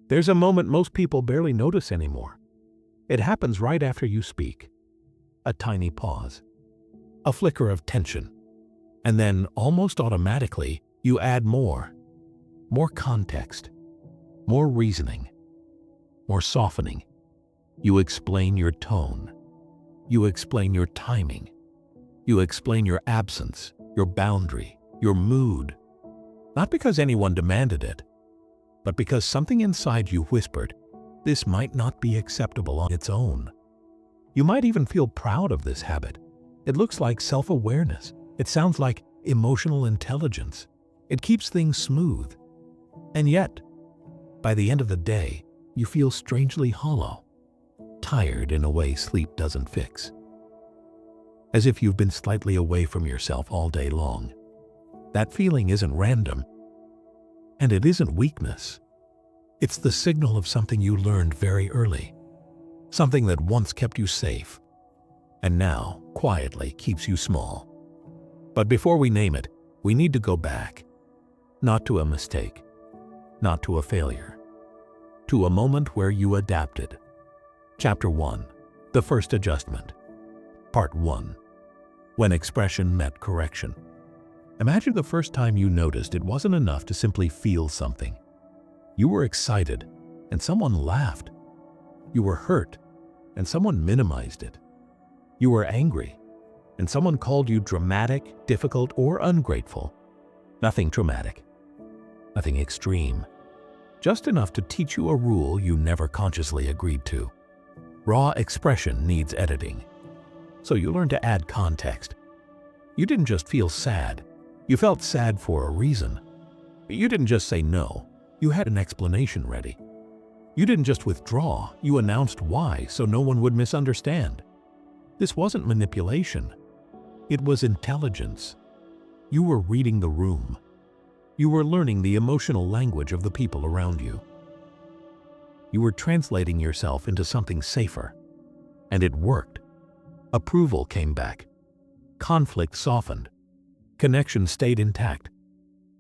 There's a moment most people barely notice anymore. It happens right after you speak. A tiny pause, a flicker of tension, and then almost automatically you add more context, more reasoning, more softening. You explain your tone. You explain your timing. You explain your absence, your boundary, your mood. Not because anyone demanded it, but because something inside you whispered, this might not be acceptable on its own. You might even feel proud of this habit. It looks like self-awareness. It sounds like emotional intelligence. It keeps things smooth. And yet, by the end of the day, you feel strangely hollow, tired in a way sleep doesn't fix. As if you've been slightly away from yourself all day long. That feeling isn't random, and it isn't weakness. It's the signal of something you learned very early, something that once kept you safe, and now quietly keeps you small. But before we name it, we need to go back, not to a mistake, not to a failure, to a moment where you adapted. Chapter 1, The First Adjustment. Part 1, When Expression Met Correction. Imagine the first time you noticed it wasn't enough to simply feel something. You were excited, and someone laughed. You were hurt, and someone minimized it. You were angry, and someone called you dramatic, difficult, or ungrateful. Nothing traumatic, nothing extreme. Just enough to teach you a rule you never consciously agreed to. Raw expression needs editing. So you learn to add context. You didn't just feel sad. You felt sad for a reason. You didn't just say no. You had an explanation ready. You didn't just withdraw. You announced why so no one would misunderstand. This wasn't manipulation. It was intelligence. You were reading the room. You were learning the emotional language of the people around you. You were translating yourself into something safer. And it worked. Approval came back. Conflict softened. Connection stayed intact.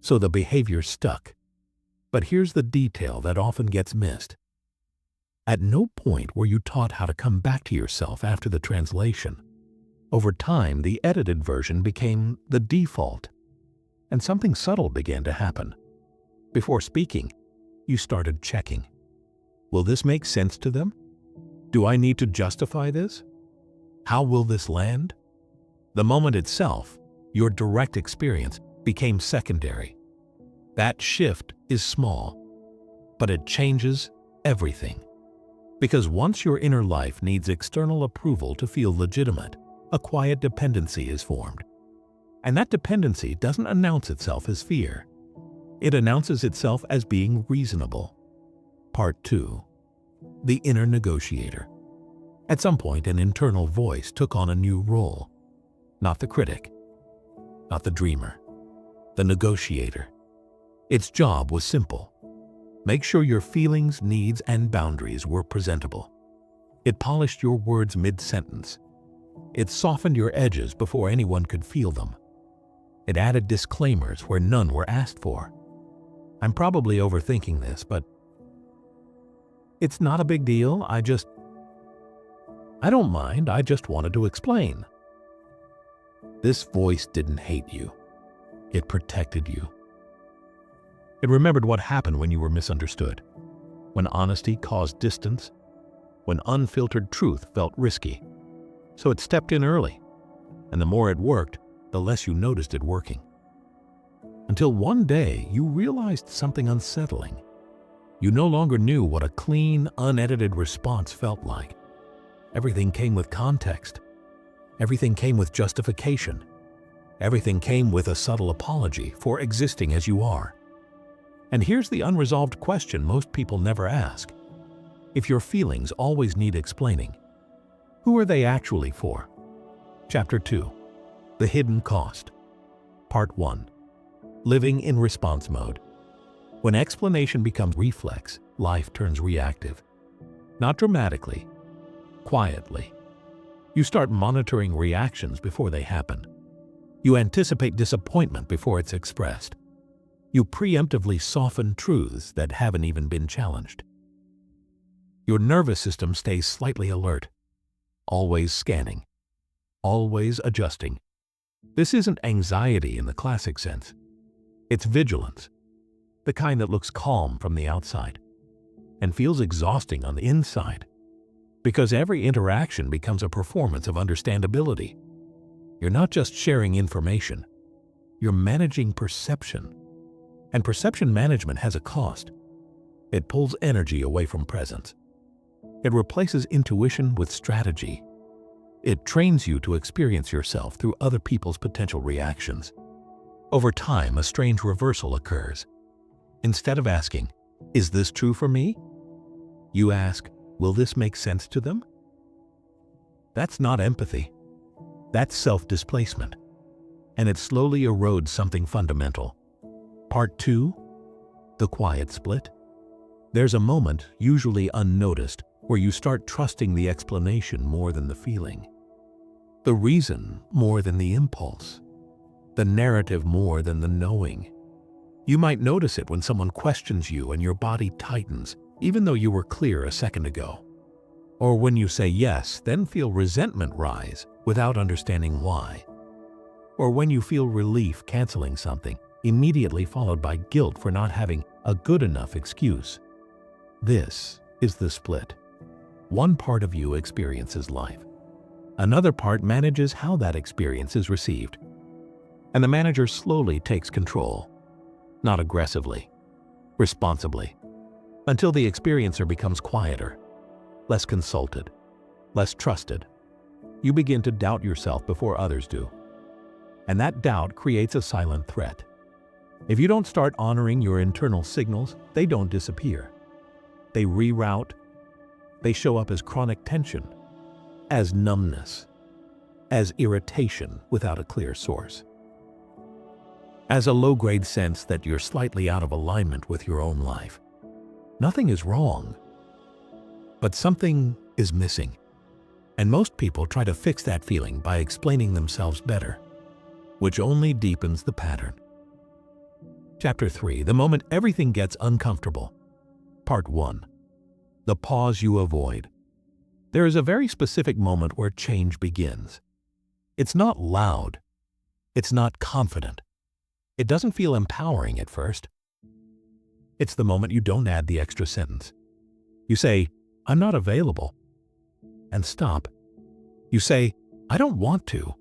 So the behavior stuck. But here's the detail that often gets missed. At no point were you taught how to come back to yourself after the translation. Over time, the edited version became the default. And something subtle began to happen. Before speaking, you started checking. Will this make sense to them? Do I need to justify this? How will this land? The moment itself, your direct experience, became secondary. That shift is small, but it changes everything. Because once your inner life needs external approval to feel legitimate, a quiet dependency is formed. And that dependency doesn't announce itself as fear. It announces itself as being reasonable. Part 2. The Inner Negotiator. At some point, an internal voice took on a new role. Not the critic, not the dreamer, the negotiator. Its job was simple. Make sure your feelings, needs, and boundaries were presentable. It polished your words mid-sentence. It softened your edges before anyone could feel them. It added disclaimers where none were asked for. I'm probably overthinking this, but it's not a big deal. I don't mind. I just wanted to explain. This voice didn't hate you. It protected you. It remembered what happened when you were misunderstood, when honesty caused distance, when unfiltered truth felt risky. So it stepped in early, and the more it worked, the less you noticed it working. Until one day you realized something unsettling. You no longer knew what a clean, unedited response felt like. Everything came with context. Everything came with justification. Everything came with a subtle apology for existing as you are. And here's the unresolved question most people never ask. If your feelings always need explaining, who are they actually for? Chapter 2. The Hidden Cost. Part 1. Living in response mode. When explanation becomes reflex, life turns reactive. Not dramatically, quietly. You start monitoring reactions before they happen. You anticipate disappointment before it's expressed. You preemptively soften truths that haven't even been challenged. Your nervous system stays slightly alert, always scanning, always adjusting. This isn't anxiety in the classic sense. It's vigilance, the kind that looks calm from the outside and feels exhausting on the inside, because every interaction becomes a performance of understandability. You're not just sharing information, you're managing perception. And perception management has a cost. It pulls energy away from presence. It replaces intuition with strategy. It trains you to experience yourself through other people's potential reactions. Over time, a strange reversal occurs. Instead of asking, "Is this true for me?" you ask, "Will this make sense to them?" That's not empathy. That's self-displacement. And it slowly erodes something fundamental. Part 2. The quiet split. There's a moment, usually unnoticed, where you start trusting the explanation more than the feeling. The reason more than the impulse. The narrative more than the knowing. You might notice it when someone questions you and your body tightens, even though you were clear a second ago. Or when you say yes, then feel resentment rise without understanding why. Or when you feel relief canceling something, immediately followed by guilt for not having a good enough excuse. This is the split. One part of you experiences life. Another part manages how that experience is received. And the manager slowly takes control. Not aggressively, responsibly, until the experiencer becomes quieter, less consulted, less trusted. You begin to doubt yourself before others do. And that doubt creates a silent threat. If you don't start honoring your internal signals, they don't disappear. They reroute. They show up as chronic tension, as numbness, as irritation without a clear source, as a low-grade sense that you're slightly out of alignment with your own life. Nothing is wrong, but something is missing. And most people try to fix that feeling by explaining themselves better, which only deepens the pattern. Chapter 3. The moment everything gets uncomfortable. Part 1. The pause you avoid. There is a very specific moment where change begins. It's not loud. It's not confident. It doesn't feel empowering at first. It's the moment you don't add the extra sentence. You say, "I'm not available," and stop. You say, "I don't want to,"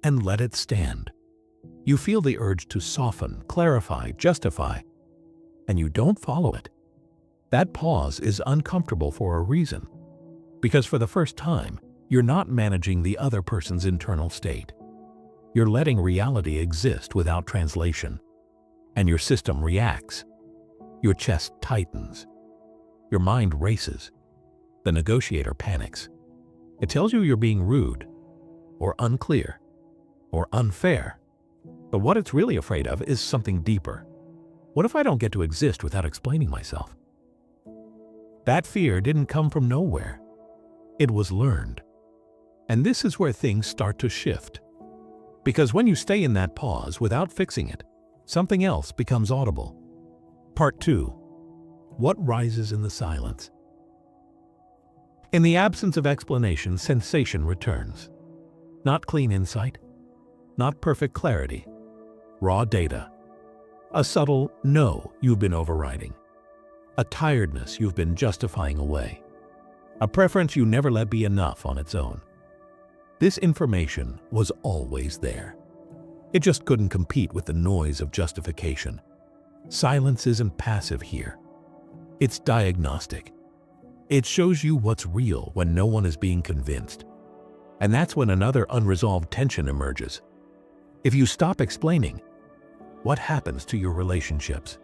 and let it stand. You feel the urge to soften, clarify, justify, and you don't follow it. That pause is uncomfortable for a reason, because for the first time, you're not managing the other person's internal state. You're letting reality exist without translation, and your system reacts. Your chest tightens. Your mind races. The negotiator panics. It tells you you're being rude, or unclear, or unfair. But what it's really afraid of is something deeper. What if I don't get to exist without explaining myself? That fear didn't come from nowhere. It was learned. And this is where things start to shift. Because when you stay in that pause without fixing it, something else becomes audible. Part 2. What rises in the silence? In the absence of explanation, sensation returns. Not clean insight, not perfect clarity, raw data. A subtle "no" you've been overriding. A tiredness you've been justifying away. A preference you never let be enough on its own. This information was always there. It just couldn't compete with the noise of justification. Silence isn't passive here. It's diagnostic. It shows you what's real when no one is being convinced. And that's when another unresolved tension emerges. If you stop explaining, what happens to your relationships?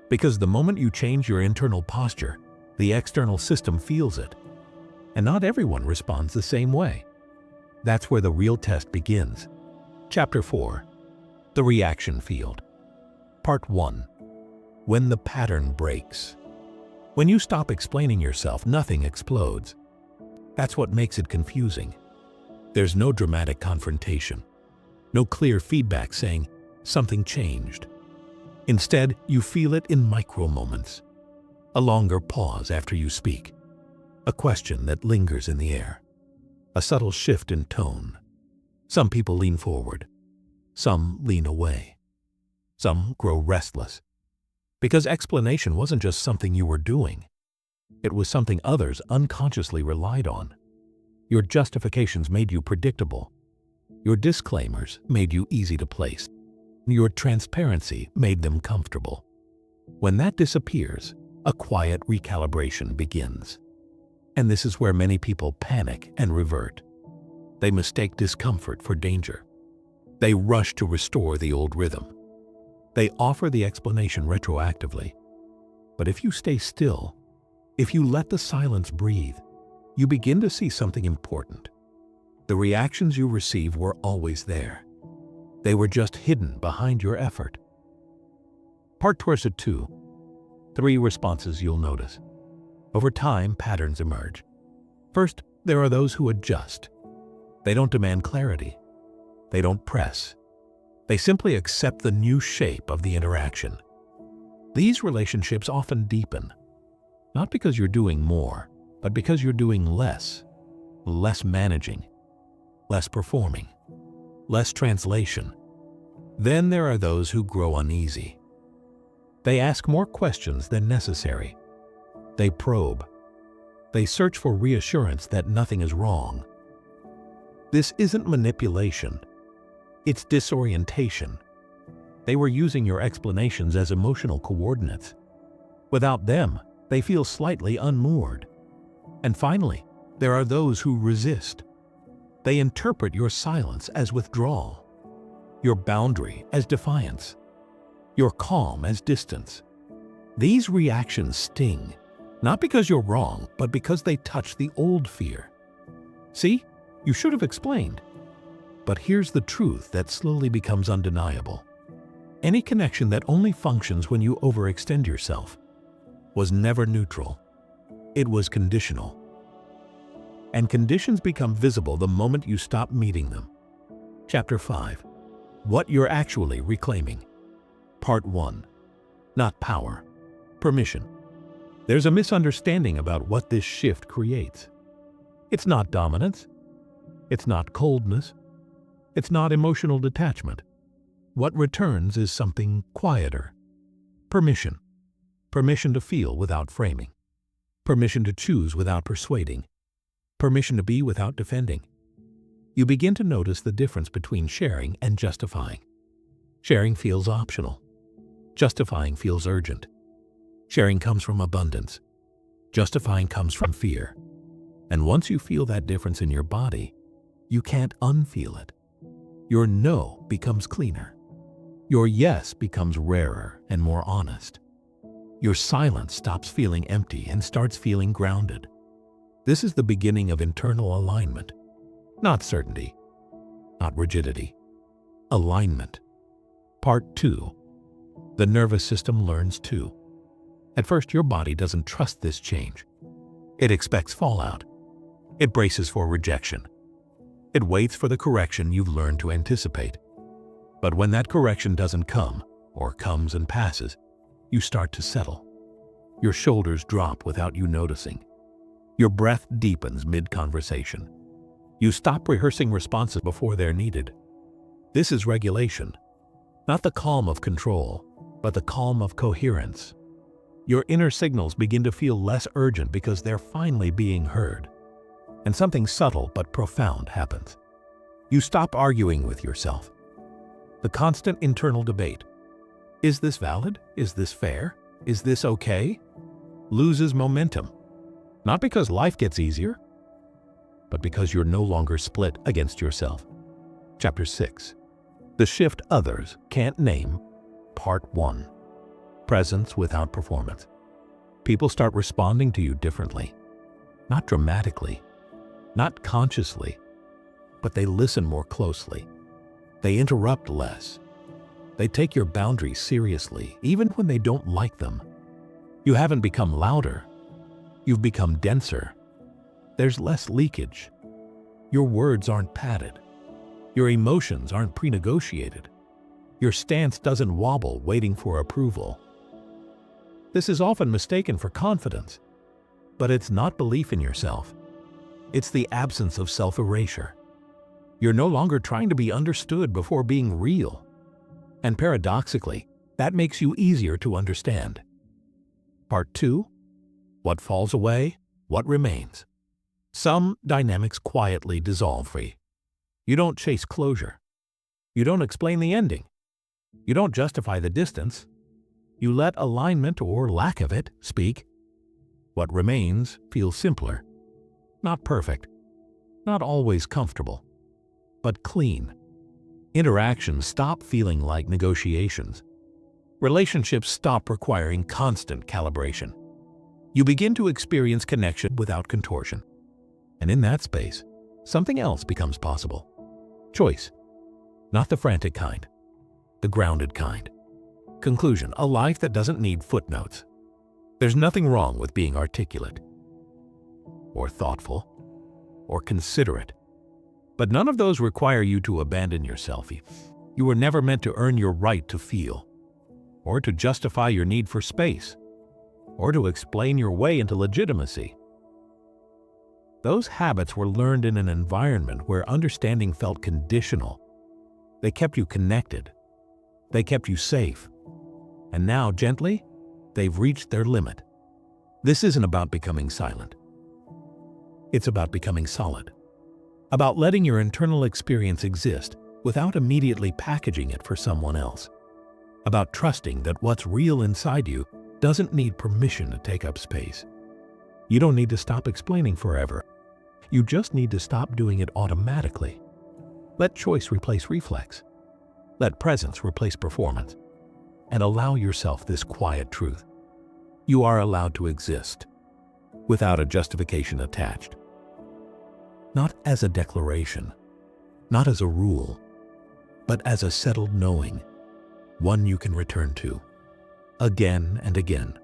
Because the moment you change your internal posture, the external system feels it. And not everyone responds the same way. That's where the real test begins. Chapter 4. The reaction field. Part 1. When the pattern breaks. When you stop explaining yourself, nothing explodes. That's what makes it confusing. There's no dramatic confrontation. No clear feedback saying something changed. Instead, you feel it in micro moments. A longer pause after you speak. A question that lingers in the air. A subtle shift in tone. Some people lean forward. Some lean away. Some grow restless. Because explanation wasn't just something you were doing. It was something others unconsciously relied on. Your justifications made you predictable. Your disclaimers made you easy to place. Your transparency made them comfortable. When that disappears, a quiet recalibration begins. And this is where many people panic and revert. They mistake discomfort for danger. They rush to restore the old rhythm. They offer the explanation retroactively. But if you stay still, if you let the silence breathe, you begin to see something important. The reactions you receive were always there. They were just hidden behind your effort. Part 2. 3 responses you'll notice. Over time, patterns emerge. First, there are those who adjust. They don't demand clarity. They don't press. They simply accept the new shape of the interaction. These relationships often deepen, not because you're doing more, but because you're doing less. Less managing, less performing, less translation. Then there are those who grow uneasy. They ask more questions than necessary. They probe. They search for reassurance that nothing is wrong. This isn't manipulation. It's disorientation. They were using your explanations as emotional coordinates. Without them, they feel slightly unmoored. And finally, there are those who resist. They interpret your silence as withdrawal, your boundary as defiance, your calm as distance. These reactions sting, not because you're wrong, but because they touch the old fear. See, you should have explained. But here's the truth that slowly becomes undeniable. Any connection that only functions when you overextend yourself was never neutral. It was conditional. And conditions become visible the moment you stop meeting them. Chapter 5. What you're actually reclaiming. Part 1. Not power, permission. There's a misunderstanding about what this shift creates. It's not dominance. It's not coldness. It's not emotional detachment. What returns is something quieter. Permission. Permission to feel without framing. Permission to choose without persuading. Permission to be without defending. You begin to notice the difference between sharing and justifying. Sharing feels optional. Justifying feels urgent. Sharing comes from abundance. Justifying comes from fear. And once you feel that difference in your body, you can't unfeel it. Your no becomes cleaner. Your yes becomes rarer and more honest. Your silence stops feeling empty and starts feeling grounded. This is the beginning of internal alignment. Not certainty, not rigidity. Alignment. Part 2. The nervous system learns too. At first, your body doesn't trust this change. It expects fallout. It braces for rejection. It waits for the correction you've learned to anticipate. But when that correction doesn't come, or comes and passes, you start to settle. Your shoulders drop without you noticing. Your breath deepens mid-conversation. You stop rehearsing responses before they're needed. This is regulation. Not the calm of control, but the calm of coherence. Your inner signals begin to feel less urgent because they're finally being heard. And something subtle but profound happens. You stop arguing with yourself. The constant internal debate, is this valid? Is this fair? Is this okay? Loses momentum. Not because life gets easier, but because you're no longer split against yourself. Chapter 6. The shift others can't name. Part 1. Presence without performance. People start responding to you differently. Not dramatically, not consciously, but they listen more closely. They interrupt less. They take your boundaries seriously, even when they don't like them. You haven't become louder. You've become denser. There's less leakage. Your words aren't padded. Your emotions aren't pre-negotiated. Your stance doesn't wobble waiting for approval. This is often mistaken for confidence, but it's not belief in yourself. It's the absence of self-erasure. You're no longer trying to be understood before being real. And paradoxically, that makes you easier to understand. Part 2. What falls away, what remains. Some dynamics quietly dissolve. You don't chase closure. You don't explain the ending. You don't justify the distance. You let alignment, or lack of it, speak. What remains feels simpler. Not perfect. Not always comfortable. But clean. Interactions stop feeling like negotiations. Relationships stop requiring constant calibration. You begin to experience connection without contortion. And in that space, something else becomes possible. Choice. Not the frantic kind. The grounded kind. Conclusion: a life that doesn't need footnotes. There's nothing wrong with being articulate, or thoughtful, or considerate. But none of those require you to abandon yourself. You were never meant to earn your right to feel, or to justify your need for space, or to explain your way into legitimacy. Those habits were learned in an environment where understanding felt conditional. They kept you connected. They kept you safe. And now, gently, they've reached their limit. This isn't about becoming silent. It's about becoming solid. About letting your internal experience exist without immediately packaging it for someone else. About trusting that what's real inside you doesn't need permission to take up space. You don't need to stop explaining forever. You just need to stop doing it automatically. Let choice replace reflex. Let presence replace performance. And allow yourself this quiet truth. You are allowed to exist without a justification attached. Not as a declaration, not as a rule, but as a settled knowing, one you can return to again and again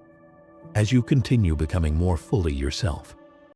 as you continue becoming more fully yourself.